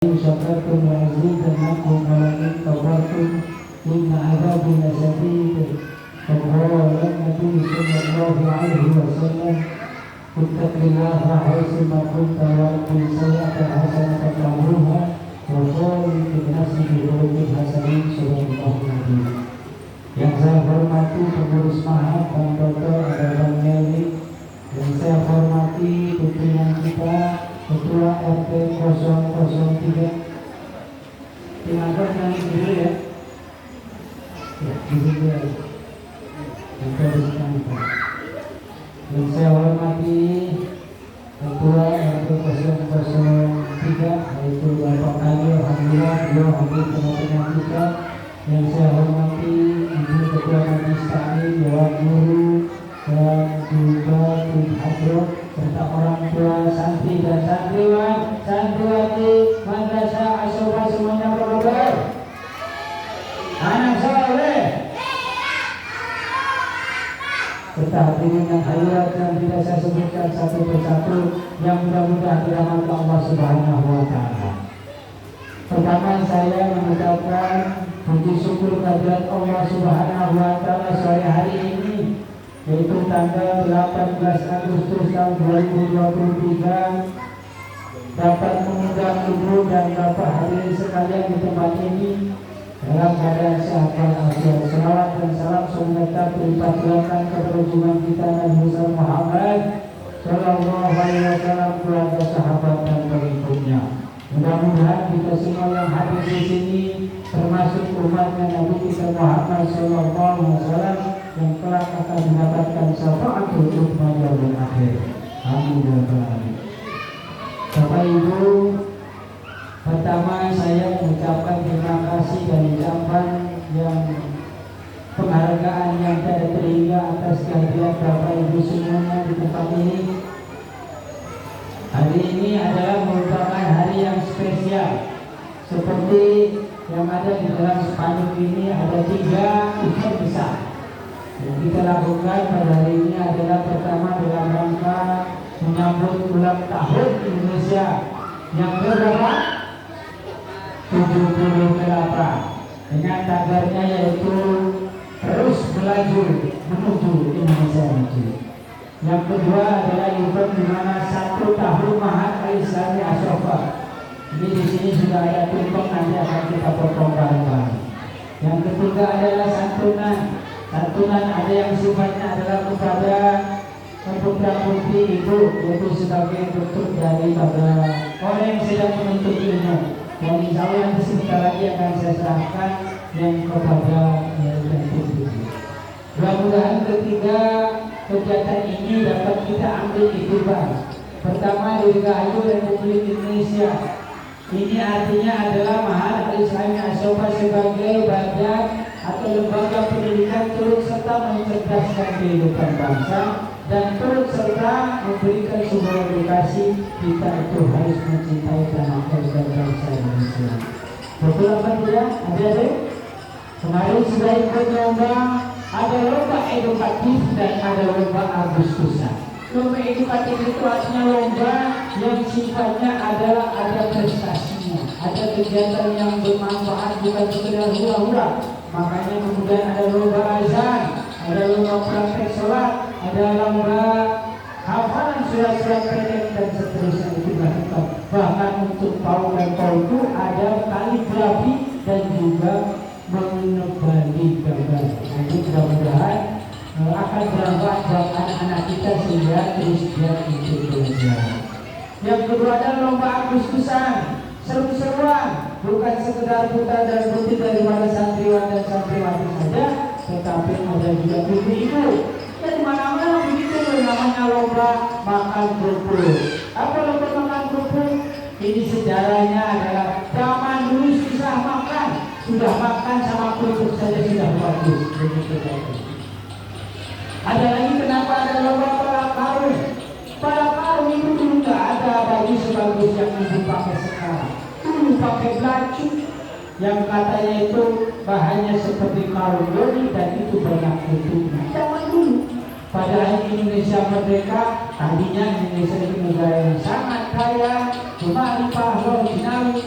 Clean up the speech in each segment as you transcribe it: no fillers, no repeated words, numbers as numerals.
شكرتم لأزيدنكم ولئن كفرتم إن عذابي لشديد. فقال النبي صلى الله عليه وسلم اتق الله حيثما كنت وأتق السيئة الحسنة تمحوها وخالق الناس بخلق حسن. Surah Al-Nabi. Yang saya hormati pengurus Mahat Bang Toto ada Bang Meli, yang saya hormati pimpinan kita Ketua RT 003. Tinggalkan yang dulu ya. Ya, di sini ya. Yang saya hormati Ketua RT 003 yaitu Bapak Kali, alhamdulillah beliau hadir tengah-tengah kita. Yang saya hormati Ibu Ketua Majelis Taklim, Dewan Guru dan juga tim hadroh serta orang tua, santri dan santriwan, santriwati Madrasah Asy-Syifa semuanya berkabar. Anak soleh. Serta hadirin yang hayat yang tidak saya sebutkan satu persatu yang mudah-mudahan dirahmati Allah Subhanahu wa taala. Pertama saya mengucapkan puji syukur kehadirat Allah Subhanahu wa taala sore hari ini, yaitu tanggal 18 Agustus tahun 2023, dapat mengundang ibu dan bapak hadirin sekalian di tempat ini dalam keadaan sehat walafiat. Salawat dan salam semoga terlimpah-limpahkan kepada junjungan kita Nabi Muhammad Sallallahu Alaihi Wasallam, keluarga, sahabat dan pengikutnya. Mudah-mudahan kita semua yang hadir di sini termasuk umatnya Nabi kita Muhammad Sallallahu Alaihi Wasallam yang kelak akan mendapatkan syafaat untuk yaumil akhir. Amin ya rabbal alamin. Bapak Ibu, pertama saya mengucapkan terima kasih dan ucapan yang penghargaan yang tidak terhingga atas kehadiran Bapak Ibu semuanya di tempat ini. Hari ini adalah merupakan hari yang spesial. Seperti yang ada di dalam spanduk ini, ada 3 event besar yang kita lakukan pada hari ini. Adalah pertama dalam rangka menyambut ulang tahun Indonesia yang berapa? 78, dengan tagarnya yaitu terus melaju menuju Indonesia maju. Yang kedua adalah event di mana 1 tahun Mahat Al-Islami Asy-Syifa. Ini di sini sudah ada tumpeng, nanti akan kita potong bareng-bareng. Yang ketiga adalah santunan. Santunan ada yang sifatnya adalah kepada putra-putri ibu, yaitu sebagai bentuk daripada orang yang sedang menuntut ilmu. Dan insya Allah nanti sebentar lagi akan saya serahkan yang kepada yang putri. Mudah-mudahan ketiga kegiatan ini dapat kita ambil iktibar. Pertama, Dirgahayu Republik Indonesia. Ini artinya adalah Mahat Al-Islami Asy-Syifa sebagai badan atau lembaga pendidikan turut serta mencerdaskan kehidupan bangsa dan turut serta memberikan sebuah edukasi kita itu harus mencintai tanah air dan bangsa Indonesia. Betul apa tidak? Adik-adik, kemarin sudah ikut lomba, ada lomba edukatif dan ada lomba Agustusan. Lomba edukatif itu artinya lomba yang sifatnya adalah ada prestasinya, ada kegiatan yang bermanfaat, bukan sekedar hura-hura. Makanya kemudian ada lomba azan, ada lomba praktek sholat, ada lomba hafalan surat-surat pendek dan seterusnya itu dilakukan. Bahkan untuk PAUD dan PAUD itu ada kaligrafi dan juga menebali gambar. Jadi mudah-mudahan akan bermanfaat buat anak-anak kita sehingga terus dia ikut belajar. Yang kedua adalah lomba Agustusan, seru-seruan, bukan sekedar putra dan putri daripada santriwan dan santriwati saja, tetapi ada juga ibu-ibu. Dan mana-mana begitu namanya lomba makan kerupuk. Apa lomba makan kerupuk? Ini sejarahnya adalah zaman dulu susah makan, sudah makan sama kerupuk saja sudah bagus. Ada lagi kenapa ada lomba palak karung? Palak karung itu dulu nggak ada baju sebagus yang ibu pakai sekarang. Dulu pakai baju yang katanya itu bahannya seperti karung doni dan itu banyak tutupnya. Zaman dulu Pada Indonesia merdeka, tadinya Indonesia itu negara yang sangat kaya, cuma Pahlawan Binawi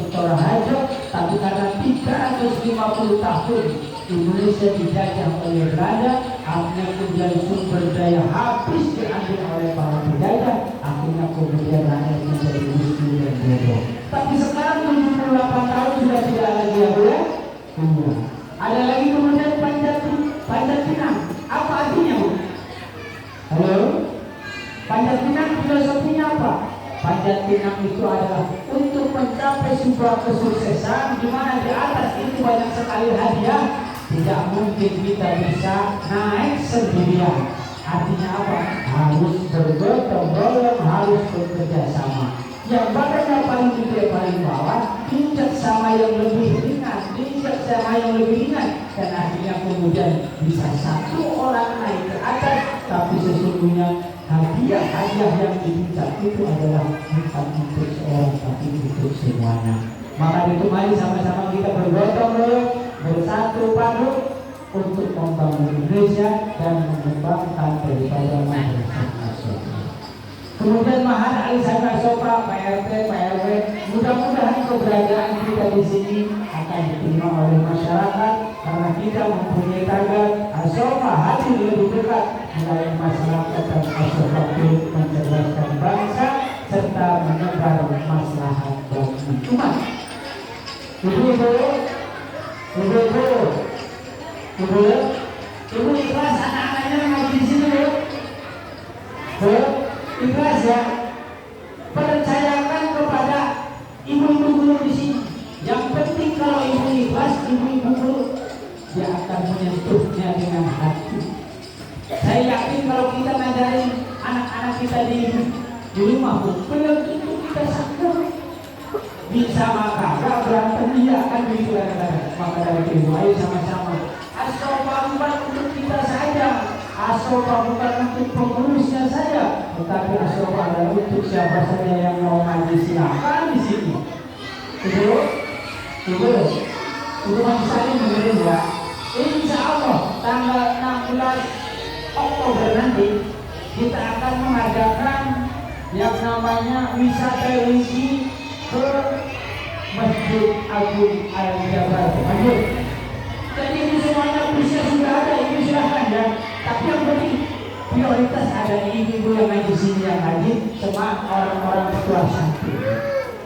Toraharjo, tapi karena 350 tahun Indonesia dijajah oleh Belanda, akhirnya kemudian sumber daya habis diambil oleh para penjajah, akhirnya kemudian rakyat menjadi miskin dan bodoh. Tapi sekarang 78 tahun sudah tidak lagi ya. Ada lagi kemudian Panjat Pinang. Apa artinya, Bu? Halo? Panjat Pinang filosofinya apa? Panjat Pinang itu adalah untuk mencapai sebuah kesuksesan di mana di atas itu banyak sekali hadiah, tidak mungkin kita bisa naik sendirian. Artinya apa? Harus bergotong royong, harus bekerja sama. Yang badannya paling gede paling bawah, injak sama yang lebih ringan, injak sama yang lebih ringan, dan akhirnya kemudian bisa satu orang naik ke atas, tapi sesungguhnya hadiah yang diinjak itu adalah bukan untuk seorang, tapi untuk semuanya. Maka itu mari sama-sama kita bergotong royong, bersatu padu untuk membangun Indonesia dan mengembangkan daripada madrasah nasional. Kemudian Mahat Alisan Asoka, PRT, PRW, mudah-mudahan keberadaan kita di sini akan diterima oleh masyarakat karena kita mempunyai tagar Asoka hadir lebih dekat melalui masyarakat dan Asoka mencerdaskan bangsa serta menebar maslahat bagi umat. Ibu ikhlas anak-anaknya ngaji di sini, Bu. Ikhlas ya, percayakan kepada ibu-ibu guru di sini. Yang penting kalau ibu ikhlas, ibu-ibu guru dia akan menyentuhnya dengan hati. Saya yakin kalau kita ngajarin anak-anak kita di rumah, belum tentu kita sanggup. Bisa maka gak berantem dia akan begitu kadang-kadang. Maka dari itu ayo sama-sama. Asofa bukan untuk kita saja. Asofa bukan untuk pengurusnya saja, tetapi asofa adalah untuk siapa saja yang mau ngaji silakan di sini. Ibu masih saling dengerin ya. Insya Allah tanggal 16 Oktober nanti kita akan mengadakan yang namanya wisata religi ke Masjid Agung Al-Jabar. Jadi ini semuanya bisa sudah ada, ini silahkan ya. Tapi yang penting prioritas ada ibu-ibu yang ngaji sini yang ngaji sama orang-orang tua santri.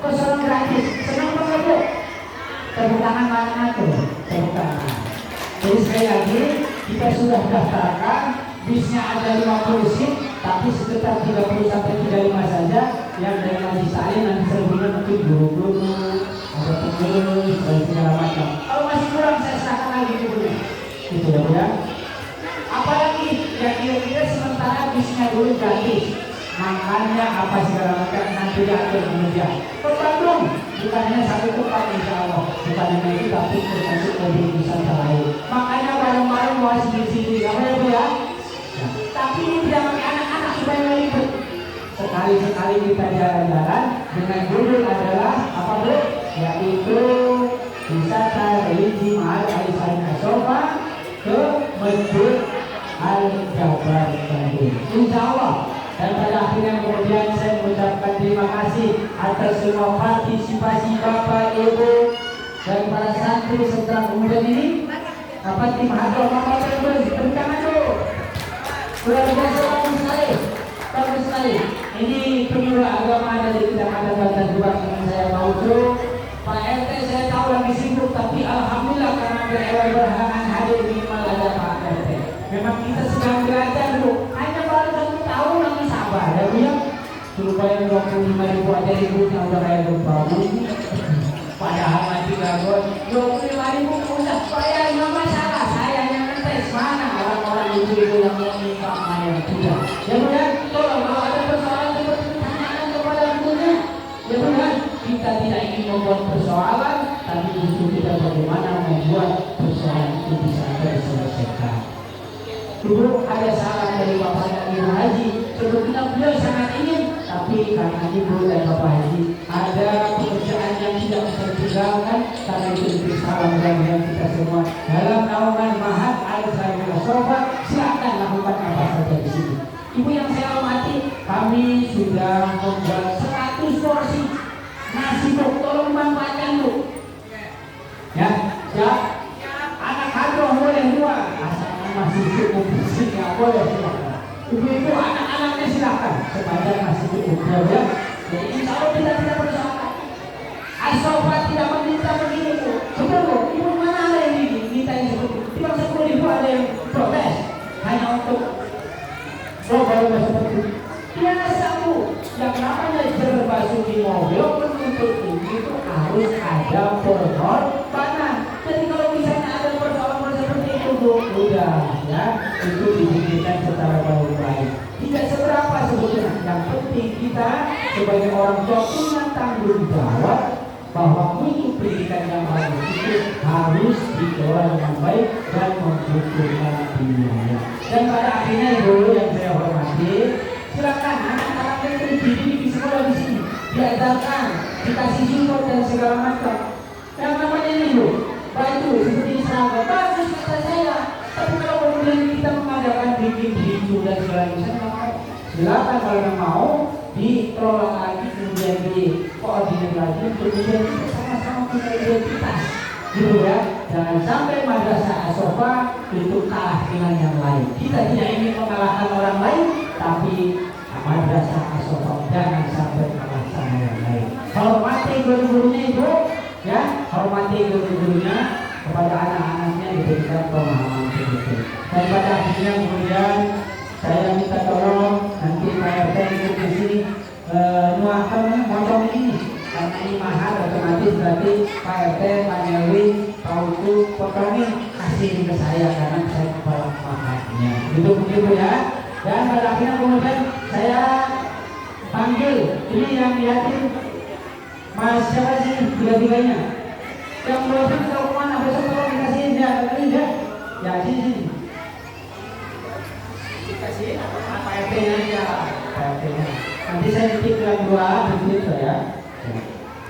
Kok senang gratis? Senang banget Bu? Tepuk tangan mana tuh? Tepuk tangan. Jadi sekali lagi kita sudah daftarkan, bisnya ada 50 seat, tapi sekitar 30 sampai 35 saja. Yang dari ngaji saya nanti selebihnya mungkin guru-guru, ada pengurus dan segala macam. Kalau masih kurang saya serahkan lagi dulu. Itu ya. Apalagi yang kira-kira sementara bisnya dulu gratis, makannya apa segala macam nanti diatur kemudian. Ke Bandung bukan hanya satu tempat insya Allah, bukan hanya itu tapi termasuk lebih wisata lain. Makanya bareng-bareng mau di sini, nggak boleh ya. Tapi ini tidak pakai anak-anak supaya ribet. Sekali-sekali kita jalan-jalan dengan judul adalah apa Bu? Yaitu wisata religi Mahat Alisan Asoka ke Masjid Al-Jabar Bandung. Insya Allah. Dan pada akhirnya kemudian saya mengucapkan terima kasih atas semua partisipasi Bapak, Ibu dan para santri serta kemudian ini apa tim hadroh Bapak Ibu beri tangan dulu. Luar biasa bagus sekali. Ini penyuluh agama dari Kecamatan Bantar Gebang yang saya mau tuh. Pak RT saya tahu lagi sibuk, tapi alhamdulillah karena berhalangan hadir minimal ada Pak RT. Memang kita sedang belajar dulu. Hanya baru 1 tahun lagi sabar ya Bu ya. Suruh bayar 25.000 aja ributnya udah kayak gempa bumi. Padahal nanti gabon 25.000 udah bayar nggak masalah. Saya yang ngetes mana orang-orang itu yang mau minta mana yang tidak. Ya Bu ya, tolong kalau ada persoalan seperti pertanyaan kepada gurunya. Ya Bu ya, kita tidak ingin membuat persoalan, tapi justru kita bagaimana membuat persoalan itu bisa terselesaikan. Dulu ada saran dari Bapak dan Ibu Haji, sebetulnya beliau sangat ingin, tapi karena Ibu dan Bapak Haji ada pekerjaan yang tidak bisa ditinggalkan, karena itu disarankan dengan kita semua dalam naungan Mahat Alisan Asoka, silakan lakukan Ibu yang saya hormati, kami sudah membuat 100 porsi nasi Bu, tolong manfaatkan Bu. Ya, siap. Anak hadroh boleh dua, asalkan masih cukup bersih, nggak boleh silakan. Ibu-ibu anak-anaknya silakan, sepanjang masih cukup ya. Jadi insya Allah kita tidak bersalah. Asofat tidak meminta begini Bu. Betul Bu, ibu mana ada yang minta yang seperti itu? Tidak 10.000 ada yang protes hanya untuk kalau seperti itu. Biasa Bu, yang namanya berbasuh di mobil menuntut itu harus ada pengorbanan. Jadi kalau misalnya ada persoalan seperti itu Bu, udah ya, itu dipikirkan secara baik-baik. Tidak seberapa sebetulnya. Yang penting kita sebagai orang tua punya tanggung jawab bahwa mutu pendidikan yang bagus itu harus dikelola dengan baik dan membutuhkan biaya. Dan pada akhirnya Ibu yang saya hormati, silakan anak-anak yang terdidik di sekolah di sini diajarkan, dikasih support dan segala macam. Yang namanya ini Bu, baju seperti seragam bagus kata saya. Tapi kalau kemudian kita mengadakan bikin hijau dan segala macam, silakan kalau yang mau dikelola lagi, kemudian dikoordinir lagi, kemudian sama-sama punya identitas, gitu ya. Jangan sampai madrasah Asofah itu kalah dengan yang lain. Kita tidak ingin mengalahkan orang lain, tapi madrasah Asofah jangan sampai kalah sama yang lain. Hormati guru-gurunya Ibu, ya, hormati guru-gurunya, kepada anak-anaknya diberikan pemahaman begitu. Dan pada akhirnya kemudian saya minta tolong nanti Pak RT ikut di sini nuakan motong ini karena ini mahal otomatis berarti Pak RT, Pak Nyelwi, Pak Utu potongin kasih ke saya karena saya kepala mahalnya. Itu begitu ya. Dan pada akhirnya kemudian saya panggil ini yang lihatin Mas siapa sih tiga-tiganya yang bosan tahu kemana besok tolong dikasihin ya ya sini kasih apa RT nya aja, nanti saya titip yang dua begitu ya.